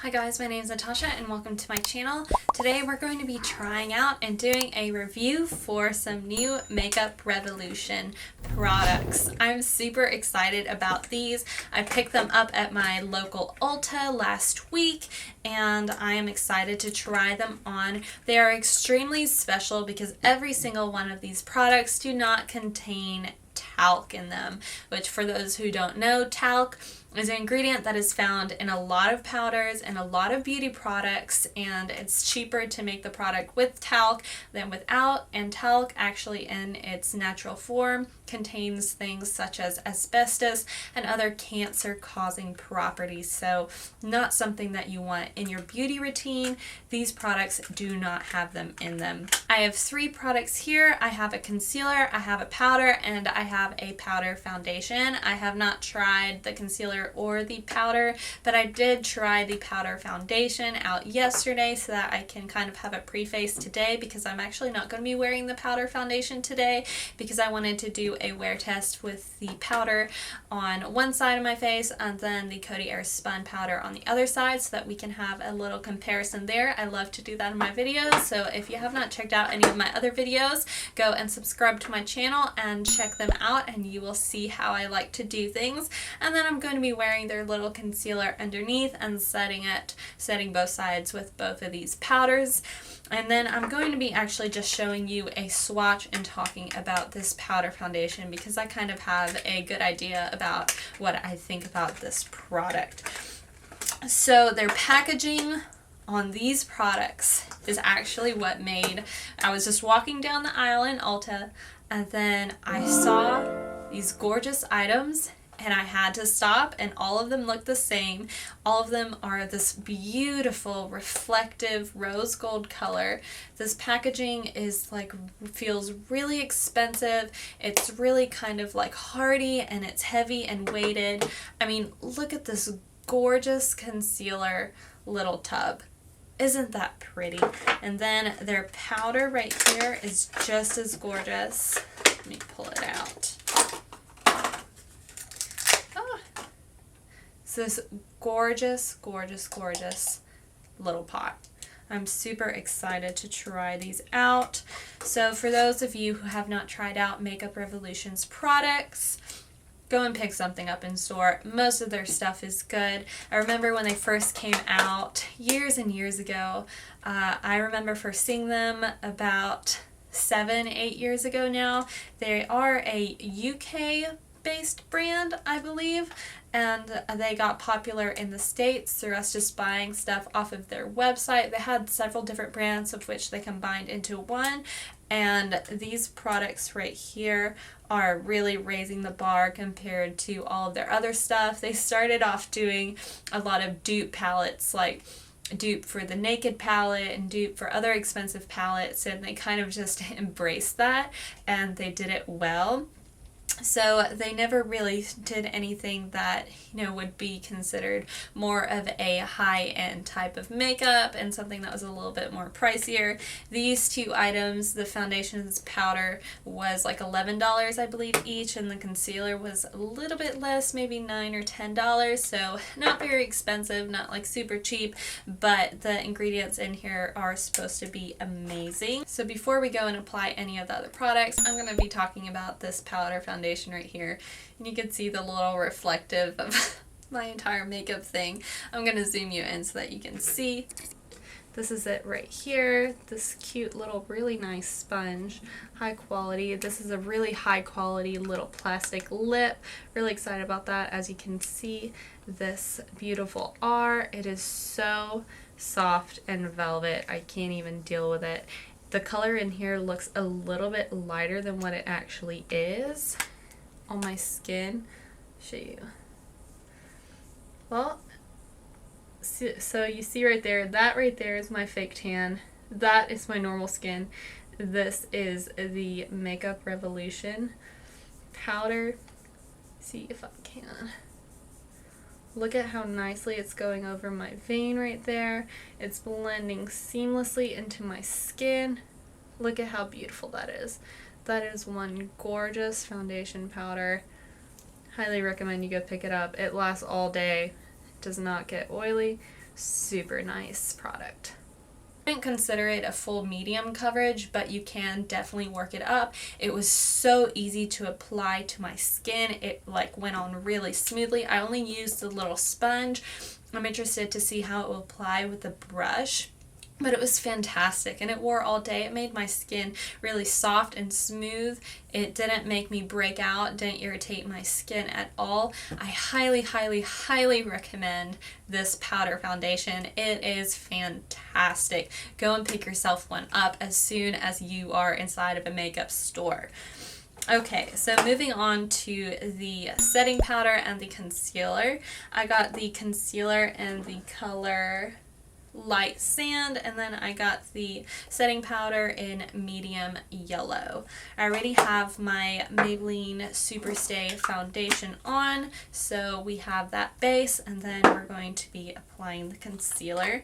Hi guys, my name is Natasha and welcome to my channel. Today we're going to be trying out and doing a review for some new Makeup Revolution products. I'm super excited about these. I picked them up at my local Ulta last week and I am excited to try them on. They are extremely special because every single one of these products do not contain talc in them, which for those who don't know, talc is an ingredient that is found in a lot of powders and a lot of beauty products, and it's cheaper to make the product with talc than without, and talc actually in its natural form contains things such as asbestos and other cancer causing properties, so not something that you want in your beauty routine. These products do not have them in them. I have three products here. I have a concealer, I have a powder, and I have a powder foundation. I have not tried the concealer or the powder, but I did try the powder foundation out yesterday so that I can kind of have a pre-face today, because I'm actually not going to be wearing the powder foundation today because I wanted to do a wear test with the powder on one side of my face and then the Coty Airspun powder on the other side so that we can have a little comparison there. I love to do that in my videos, so if you have not checked out any of my other videos, go and subscribe to my channel and check them out and you will see how I like to do things. And then I'm going to be wearing their little concealer underneath and setting both sides with both of these powders. And then I'm going to be actually just showing you a swatch and talking about this powder foundation because I kind of have a good idea about what I think about this product. So their packaging on these products is actually what made, I was just walking down the aisle in Ulta and then I saw these gorgeous items and I had to stop, and all of them look the same. All of them are this beautiful reflective rose gold color. This packaging is feels really expensive. It's really kind of like hardy and it's heavy and weighted. I mean, look at this gorgeous concealer little tub. Isn't that pretty? And then their powder right here is just as gorgeous. Let me pull it out. This gorgeous, gorgeous, gorgeous little pot. I'm super excited to try these out. So for those of you who have not tried out Makeup Revolution's products, go and pick something up in store. Most of their stuff is good. I remember when they first came out years and years ago. I remember first seeing them about 7-8 years ago now. They are a UK based brand, I believe, and they got popular in the States through us just buying stuff off of their website. They had several different brands of which they combined into one, and these products right here are really raising the bar compared to all of their other stuff. They started off doing a lot of dupe palettes, like dupe for the Naked palette and dupe for other expensive palettes, and they kind of just embraced that and they did it well. So they never really did anything that, would be considered more of a high-end type of makeup and something that was a little bit more pricier. These two items, the foundation and this powder, was like $11 I believe each, and the concealer was a little bit less, maybe $9 or $10, so not very expensive, not like super cheap, but the ingredients in here are supposed to be amazing. So before we go and apply any of the other products, I'm going to be talking about this powder foundation right here, and you can see the little reflective of my entire makeup thing. I'm going to zoom you in so that you can see. This is it right here. This cute little really nice sponge, high quality. This is a really high quality little plastic lip. Really excited about that. As you can see, this beautiful R. It is so soft and velvet. I can't even deal with it. The color in here looks a little bit lighter than what it actually is on my skin. Show you. Well, so you see right there, that right there is my fake tan. That is my normal skin. This is the Makeup Revolution powder. See if I can. Look at how nicely it's going over my vein right there. It's blending seamlessly into my skin. Look at how beautiful that is. That is one gorgeous foundation powder. Highly recommend you go pick it up. It lasts all day. Does not get oily. super nice product. I wouldn't consider it a full medium coverage, but you can definitely work it up. It was so easy to apply to my skin. It like went on really smoothly. I only used the little sponge. I'm interested to see how it will apply with the brush. But it was fantastic, and it wore all day. It made my skin really soft and smooth. It didn't make me break out, didn't irritate my skin at all. I highly, highly, highly recommend this powder foundation. It is fantastic. Go and pick yourself one up as soon as you are inside of a makeup store. Okay, so moving on to the setting powder and the concealer. I got the concealer in the color Light Sand, and then I got the setting powder in medium yellow. I already have my Maybelline Superstay foundation on, so we have that base, and then we're going to be applying the concealer.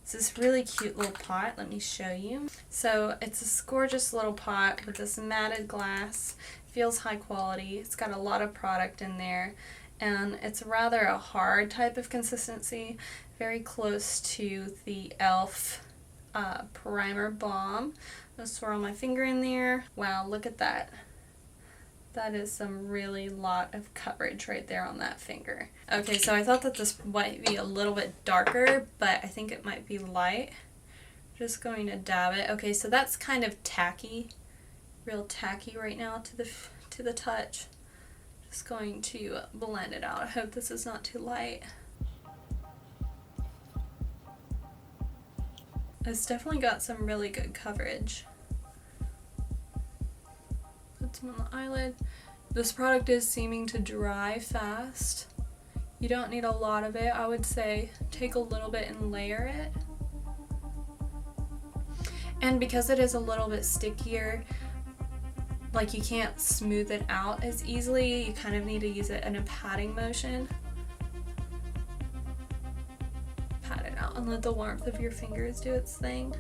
It's this really cute little pot. Let me show you. So it's this gorgeous little pot with this matted glass. Feels high quality. It's got a lot of product in there, and it's rather a hard type of consistency, very close to the e.l.f. Primer Balm. I'll swirl my finger in there. Wow, look at that. That is some really lot of coverage right there on that finger. Okay, so I thought that this might be a little bit darker, but I think it might be light. Just going to dab it. Okay, so that's kind of tacky, real tacky right now to the touch. Just going to blend it out. I hope this is not too light. It's definitely got some really good coverage. Put some on the eyelid. This product is seeming to dry fast. You don't need a lot of it. I would say take a little bit and layer it. And because it is a little bit stickier, like you can't smooth it out as easily, you kind of need to use it in a patting motion. Pat it out and let the warmth of your fingers do its thing.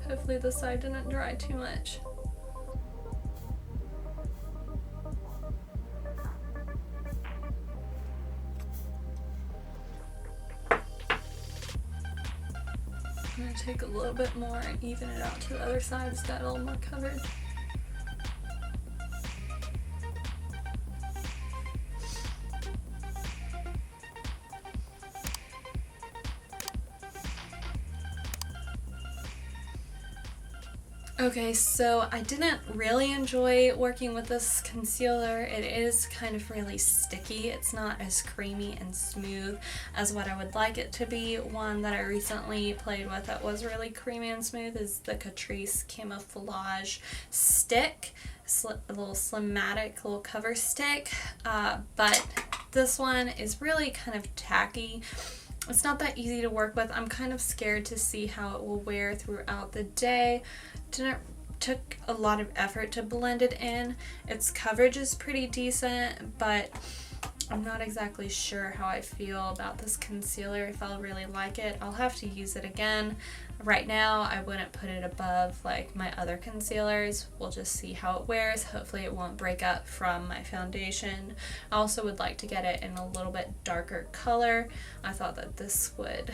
Hopefully this side didn't dry too much. I'm going to take a little bit more and even it out to the other side. It's got a little more coverage. Okay, so I didn't really enjoy working with this concealer. It is kind of really sticky. It's not as creamy and smooth as what I would like it to be. One that I recently played with that was really creamy and smooth is the Catrice Camouflage Stick. A little slimmatic little cover stick, but this one is really kind of tacky. It's not that easy to work with. I'm kind of scared to see how it will wear throughout the day. Took a lot of effort to blend it in. Its coverage is pretty decent, but I'm not exactly sure how I feel about this concealer, if I'll really like it. I'll have to use it again. Right now, I wouldn't put it above like my other concealers. We'll just see how it wears. Hopefully it won't break up from my foundation. I also would like to get it in a little bit darker color. I thought that this would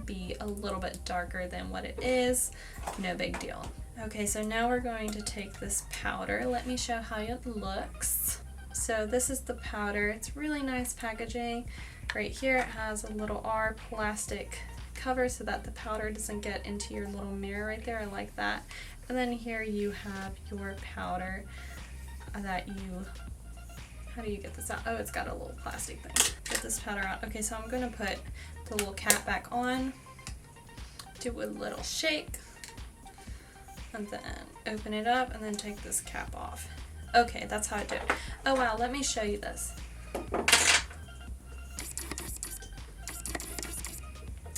be a little bit darker than what it is. No big deal. Okay, so now we're going to take this powder. Let me show how it looks. So this is the powder. It's really nice packaging. Right here it has a little R plastic cover so that the powder doesn't get into your little mirror right there. I like that. And then here you have your powder that you, how do you get this out? Oh, it's got a little plastic thing. Get this powder out. Okay, so I'm going to put the little cap back on, do a little shake, and then open it up and then take this cap off. Okay, that's how I do it. Oh wow, let me show you this.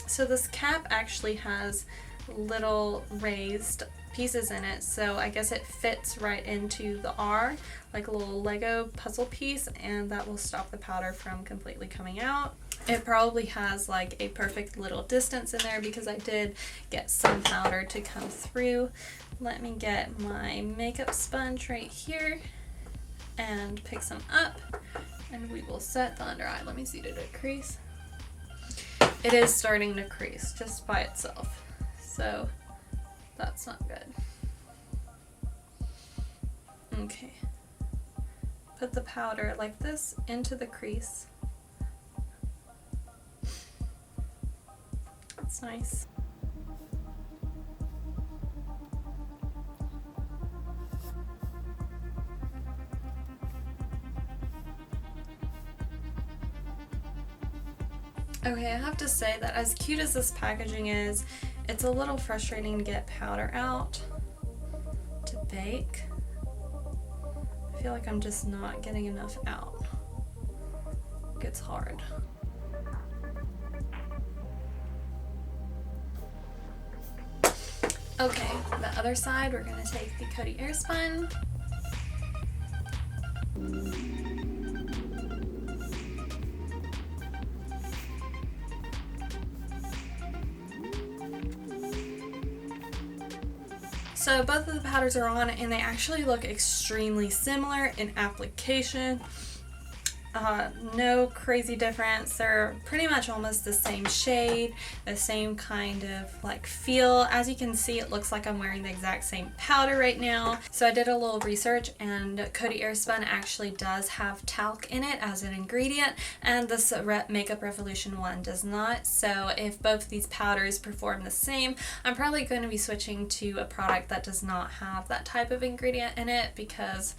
So this cap actually has little raised pieces in it, so I guess it fits right into the R, like a little Lego puzzle piece, and that will stop the powder from completely coming out. It probably has like a perfect little distance in there because I did get some powder to come through. Let me get my makeup sponge right here and pick some up, and we will set the under eye. Let me see, did it crease? it is starting to crease just by itself. So that's not good. Okay. Put the powder like this into the crease. That's nice. Okay, I have to say that as cute as this packaging is, it's a little frustrating to get powder out to bake. I feel like I'm just not getting enough out. It gets hard. Okay, the other side, we're gonna take the Coty Airspun. So both of the powders are on and they actually look extremely similar in application. No crazy difference. They're pretty much almost the same shade, the same kind of like feel. As you can see, it looks like I'm wearing the exact same powder right now. So I did a little research and Coty Airspun actually does have talc in it as an ingredient, and this Makeup Revolution one does not. So if both of these powders perform the same, I'm probably going to be switching to a product that does not have that type of ingredient in it, because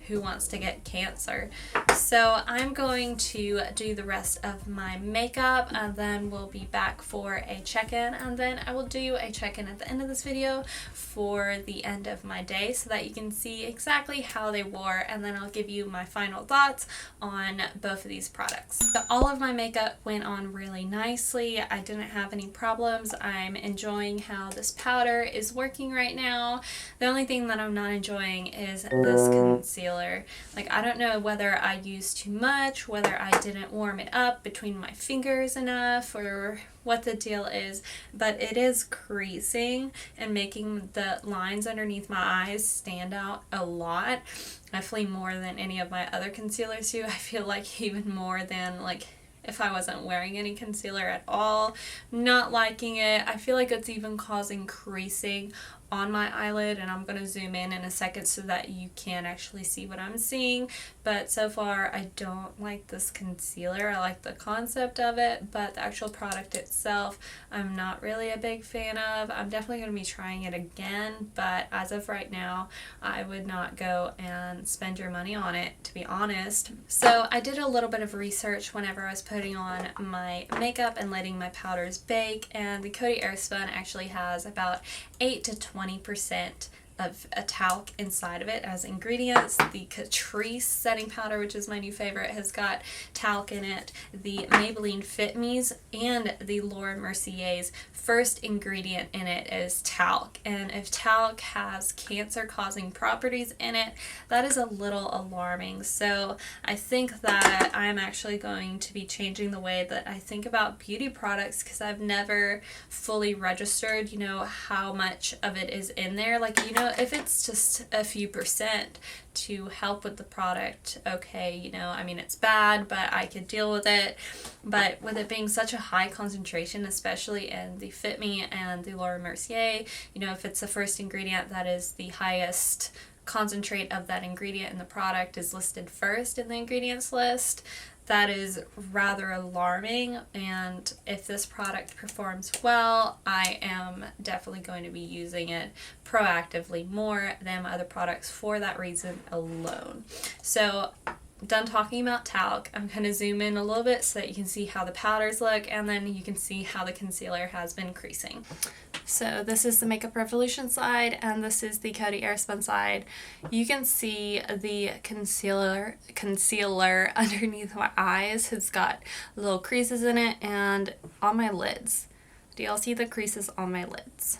who wants to get cancer? So I'm going to do the rest of my makeup and then we'll be back for a check-in, and then I will do a check-in at the end of this video for the end of my day so that you can see exactly how they wore, and then I'll give you my final thoughts on both of these products. So all of my makeup went on really nicely. I didn't have any problems. I'm enjoying how this powder is working right now. The only thing that I'm not enjoying is this concealer. Like, I don't know whether I used too much, whether I didn't warm it up between my fingers enough, or what the deal is, but it is creasing and making the lines underneath my eyes stand out a lot. Definitely more than any of my other concealers do. I feel like even more than like if I wasn't wearing any concealer at all. Not liking it. I feel like it's even causing creasing on my eyelid, and I'm going to zoom in a second so that you can actually see what I'm seeing. But so far I don't like this concealer. I like the concept of it, but the actual product itself I'm not really a big fan of. I'm definitely going to be trying it again, but as of right now I would not go and spend your money on it, to be honest. So I did a little bit of research whenever I was putting on my makeup and letting my powders bake, and the Coty Airspun actually has about 8 to 20% of a talc inside of it as ingredients. The Catrice setting powder, which is my new favorite, has got talc in it. The Maybelline Fit Me's and the Laura Mercier's first ingredient in it is talc, and if talc has cancer causing properties in it, that is a little alarming. So I think that I'm actually going to be changing the way that I think about beauty products, because I've never fully registered, you know, how much of it is in there. Like, you know, if it's just a few percent to help with the product, okay, you know, I mean, it's bad, but I could deal with it. But with it being such a high concentration, especially in the Fit Me and the Laura Mercier, you know, if it's the first ingredient that is the highest concentrate of that ingredient in the product is listed first in the ingredients list, that is rather alarming. And if this product performs well, I am definitely going to be using it proactively more than my other products for that reason alone. So done talking about talc, I'm going to zoom in a little bit so that you can see how the powders look, and then you can see how the concealer has been creasing. So this is the Makeup Revolution side, and this is the Coty Airspun side. You can see the concealer underneath my eyes has got little creases in it, and on my lids. Do y'all see the creases on my lids?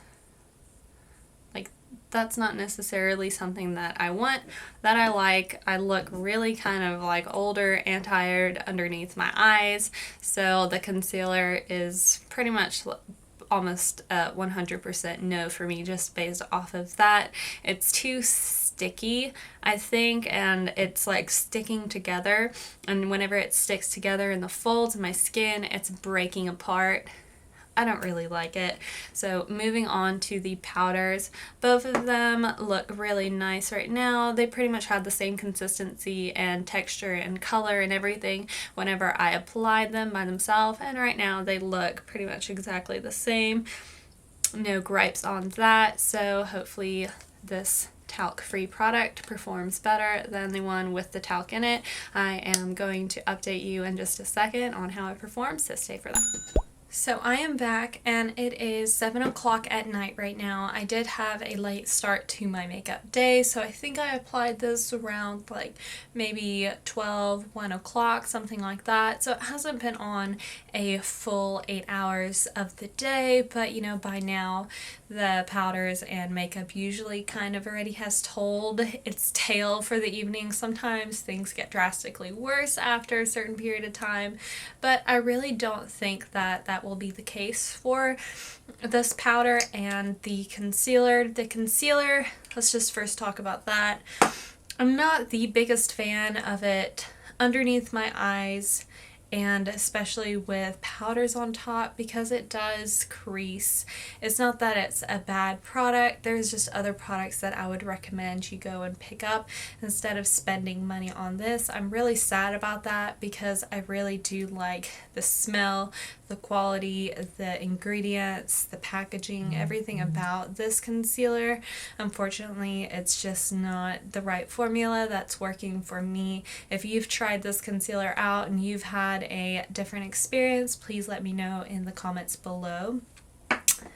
Like, that's not necessarily something that I want, that I like. I look really kind of like older and tired underneath my eyes, so the concealer is pretty much almost 100% no for me, just based off of that. It's too sticky, I think, and it's like sticking together, and whenever it sticks together in the folds of my skin, it's breaking apart. I don't really like it. So moving on to the powders, both of them look really nice right now. They pretty much had the same consistency and texture and color and everything whenever I applied them by themselves, and right now they look pretty much exactly the same. No gripes on that, so hopefully this talc-free product performs better than the one with the talc in it. I am going to update you in just a second on how it performs, so stay for that. So I am back, and it is 7 o'clock at night right now. I did have a late start to my makeup day, so I think I applied this around like maybe 12, 1 o'clock, something like that. So it hasn't been on a full 8 hours of the day, but you know, by now the powders and makeup usually kind of already has told its tale for the evening. Sometimes things get drastically worse after a certain period of time, but I really don't think that that will be the case for this powder and the concealer. The concealer, let's just first talk about that. I'm not the biggest fan of it underneath my eyes, and especially with powders on top, because it does crease. It's not that it's a bad product, there's just other products that I would recommend you go and pick up instead of spending money on this. I'm really sad about that because I really do like the smell, the quality, the ingredients, the packaging, everything about this concealer. Unfortunately, it's just not the right formula that's working for me. If you've tried this concealer out and you've had a different experience, please let me know in the comments below.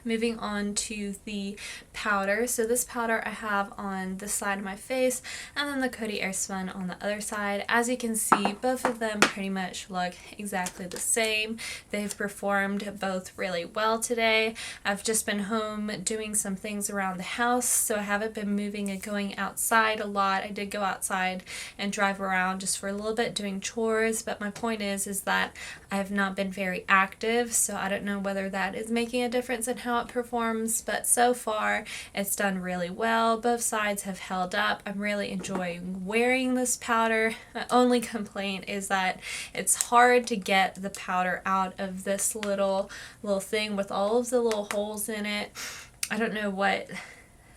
Moving on to the powder. So this powder I have on this side of my face, and then the Coty Airspun on the other side. As you can see, both of them pretty much look exactly the same. They've performed both really well today. I've just been home doing some things around the house, so I haven't been moving and going outside a lot. I did go outside and drive around just for a little bit doing chores, but my point is that I have not been very active, so I don't know whether that is making a difference in how it performs, but so far it's done really well. Both sides have held up. I'm really enjoying wearing this powder. My only complaint is that it's hard to get the powder out of this little thing with all of the little holes in it. I don't know what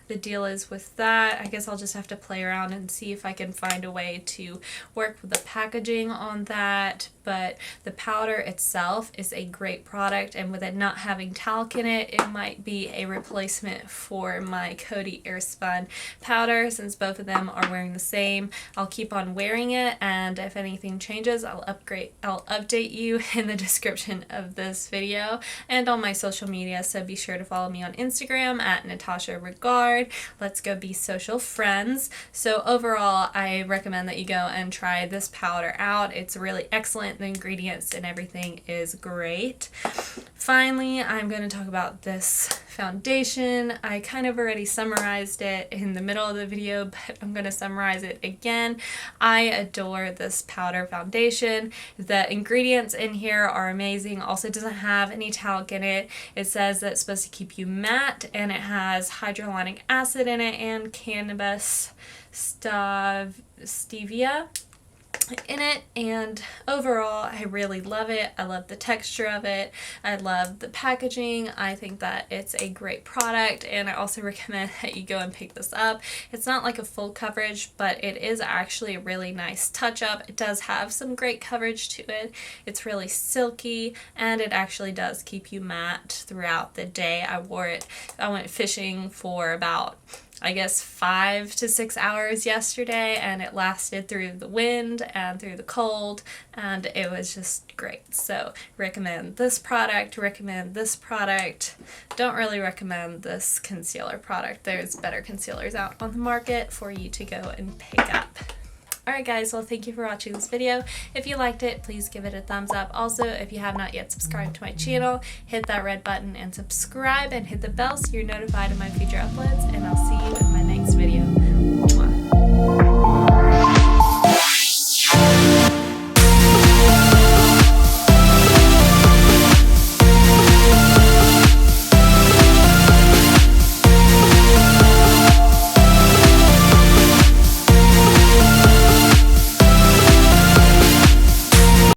the deal is with that. I guess I'll just have to play around and see if I can find a way to work with the packaging on that. But the powder itself is a great product, and with it not having talc in it, it might be a replacement for my Coty Airspun powder. Since both of them are wearing the same, I'll keep on wearing it, and if anything changes, I'll update you in the description of this video and on my social media. So be sure to follow me on Instagram at Natasha Regard. Let's go be social friends. So overall, I recommend that you go and try this powder out. It's really excellent. The ingredients and everything is great. Finally, I'm going to talk about this foundation. I kind of already summarized it in the middle of the video, but I'm going to summarize it again. I adore this powder foundation. The ingredients in here are amazing. Also, it doesn't have any talc in it. It says that it's supposed to keep you matte, and it has hyaluronic acid in it and cannabis stevia in it, and overall I really love it. I love the texture of it. I love the packaging. I think that it's a great product, and I also recommend that you go and pick this up. It's not like a full coverage, but it is actually a really nice touch-up. It does have some great coverage to it. It's really silky, and it actually does keep you matte throughout the day. I wore it. I went fishing for about, I guess, 5 to 6 hours yesterday, and it lasted through the wind and through the cold, and it was just great. So recommend this product, Don't really recommend this concealer product. There's better concealers out on the market for you to go and pick up. Alright guys, well thank you for watching this video. If you liked it, please give it a thumbs up. Also, if you have not yet subscribed to my channel, hit that red button and subscribe, and hit the bell so you're notified of my future uploads, and I'll see you in my next video.